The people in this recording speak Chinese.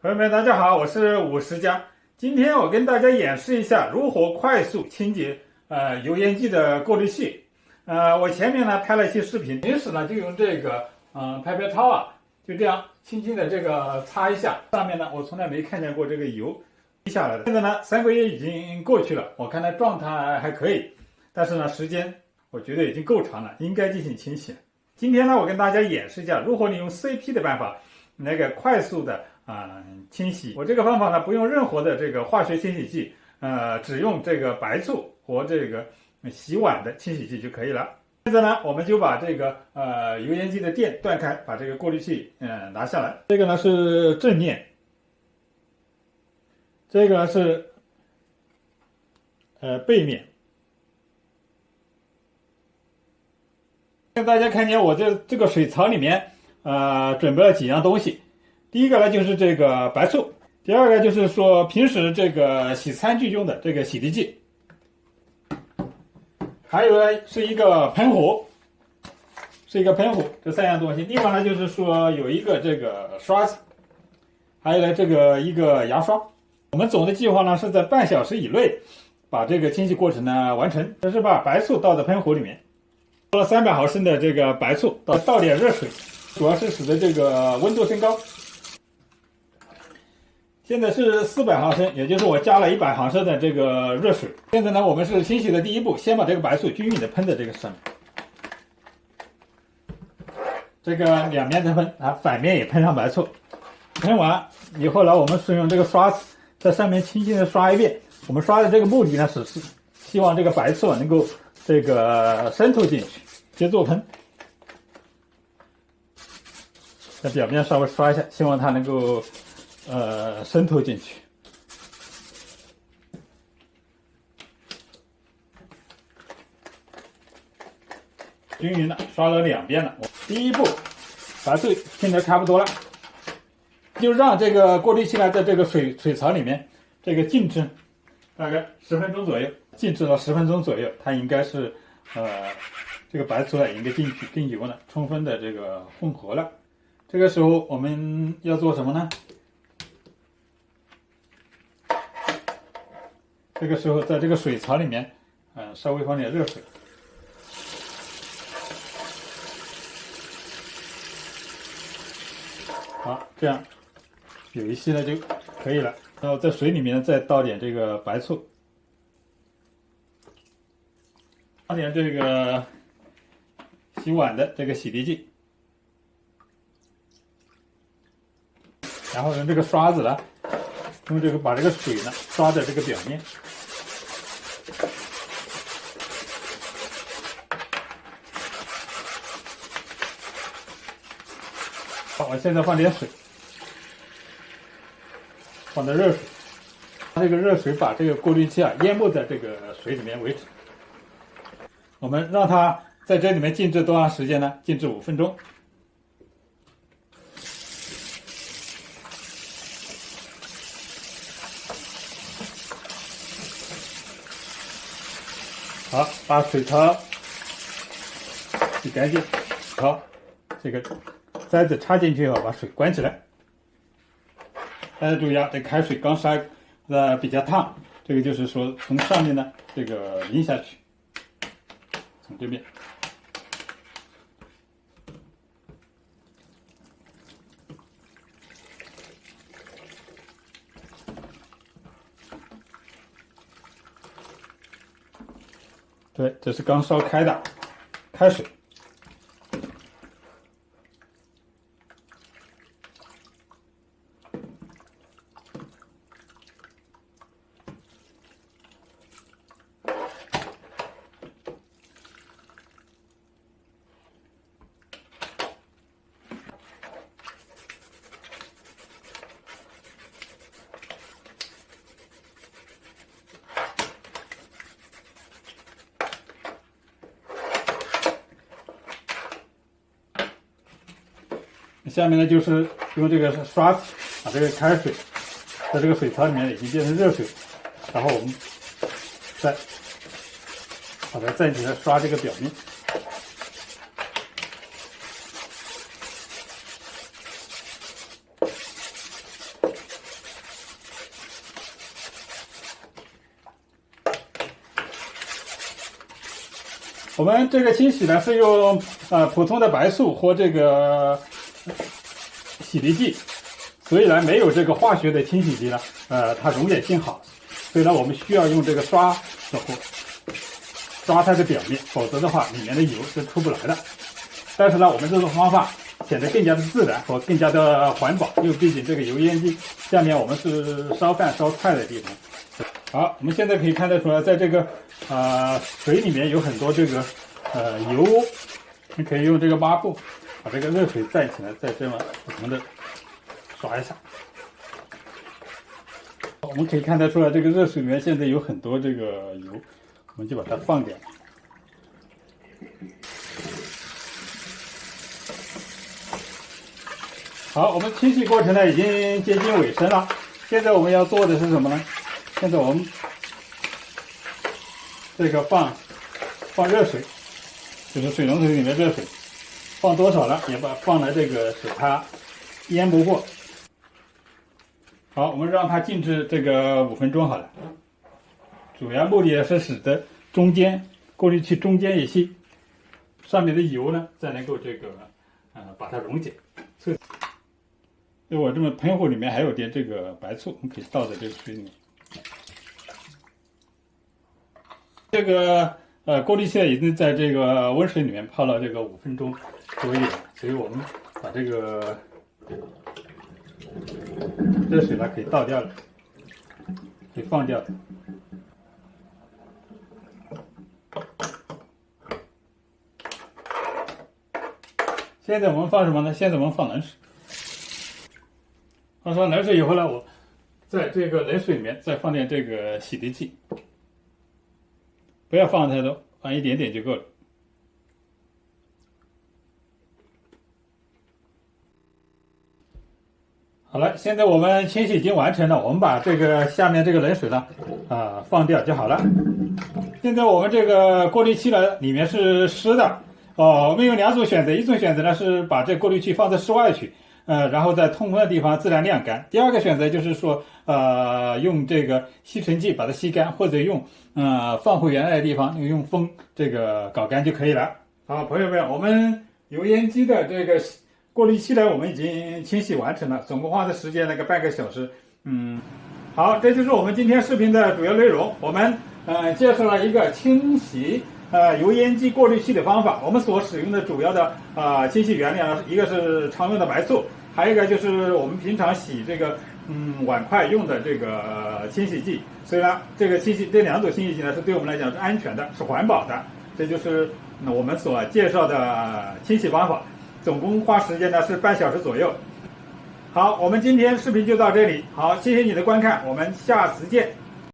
朋友们，大家好，我是50+。今天我跟大家演示一下如何快速清洁油烟机的过滤器。我前面呢拍了一些视频，平时呢就用这个拍拍掏啊，就这样轻轻的这个擦一下。上面呢我从来没看见过这个油滴下来的。现在呢3个月已经过去了，我看它状态还可以，但是呢时间我觉得已经够长了，应该进行清洗。今天呢我跟大家演示一下如何利用 CP 的办法，快速的清洗。我这个方法呢，不用任何的这个化学清洗剂，只用这个白醋和这个洗碗的清洗剂就可以了。现在呢，我们就把这个油烟机的电断开，把这个过滤器拿下来。这个呢是正面，这个呢是背面。大家看见我这个水槽里面准备了几样东西。第一个呢就是这个白醋，第二个就是说平时这个洗餐具用的这个洗涤剂，还有呢是一个喷壶，这3样东西。另外呢就是说有一个这个刷子，还有呢这个一个牙刷。我们总的计划呢是在半小时以内把这个清洗过程呢完成。这是把白醋倒在喷壶里面，倒了300毫升的这个白醋，倒点热水，主要是使得这个温度升高。现在是400毫升，也就是我加了100毫升的这个热水。现在呢，我们是清洗的第一步，先把这个白醋均匀的喷在这个上面，这个两面再喷反面也喷上白醋。喷完以后呢，我们是用这个刷子在上面轻轻的刷一遍。我们刷的这个目的呢，是希望这个白醋能够这个渗透进去。接着喷，在表面稍微刷一下，希望它能够渗透进去。均匀的刷了2遍了。第一步白醋浸得差不多了，就让这个过滤器呢在这个水槽里面这个静置大概10分钟左右，静置了10分钟左右，它应该是这个白醋呢应该进去跟油呢充分的这个混合了。这个时候我们要做什么呢？这个时候在这个水槽里面稍微放点热水，好，这样有一些呢就可以了。然后在水里面再倒点这个白醋，倒点这个洗碗的这个洗涤剂，然后用这个刷子呢，用这个把这个水呢刷在这个表面。好，我现在放点水，放点热水，让这个热水把这个过滤器淹没在这个水里面为止。我们让它在这里面静置多长时间呢？静置5分钟。好，把水槽洗干净。好，这个塞子插进去以后，把水关起来。大家注意啊，这开水刚烧比较烫，这个就是说从上面呢这个淋下去，从这边。对，这是刚烧开的开水。下面呢就是用这个刷子把这个开水在这个水槽里面已经变成热水，然后我们再把它站起来刷这个表面。我们这个清洗呢是用普通的白醋或这个洗涤剂，所以呢没有这个化学的清洗剂呢，它溶解性好，所以呢我们需要用这个刷子刷它的表面，否则的话里面的油是出不来的。但是呢，我们这种方法显得更加的自然和更加的环保，因为毕竟这个油烟机下面我们是烧饭烧菜的地方。好，我们现在可以看得出来，在这个水里面有很多这个油，你可以用这个抹布把这个热水蘸起来，再这么不同的刷一下。我们可以看得出来，这个热水里面现在有很多这个油，我们就把它放掉。好，我们清洗过程呢已经接近尾声了。现在我们要做的是什么呢？现在我们这个放热水，就是水龙头里面热水，放多少了也放了这个使它淹不过。好，我们让它静置这个5分钟好了。主要目的是使得中间过滤器中间一吸，上面的油呢再能够这个把它溶解。就我这么喷壶里面还有点这个白醋，我们可以倒在这个水里面。这个过滤器已经在这个温水里面泡了这个5分钟多一点，所以我们把这个热水呢可以倒掉了，可以放掉了。现在我们放什么呢？现在我们放冷水。放上冷水以后呢，我在这个冷水里面再放点这个洗涤剂，不要放太多，放一点点就够了。好了，现在我们清洗已经完成了，我们把这个下面这个冷水呢，放掉就好了。现在我们这个过滤器呢，里面是湿的，我们有2种选择，一种选择呢是把这过滤器放在室外去。然后在通风的地方自然晾干。第二个选择就是说，用这个吸尘器把它吸干，或者用放回原来的地方，用风这个搞干就可以了。好，朋友们，我们油烟机的这个过滤器呢，我们已经清洗完成了，总共花的时间那个半个小时。好，这就是我们今天视频的主要内容。我们介绍了一个清洗油烟机过滤器的方法。我们所使用的主要的清洗原料呢，一个是常用的白醋。还有一个就是我们平常洗这个碗筷用的这个清洗剂，所以呢，这2种清洗剂呢是对我们来讲是安全的，是环保的。这就是我们所介绍的清洗方法，总共花时间呢是半小时左右。好，我们今天视频就到这里，好，谢谢你的观看，我们下次见。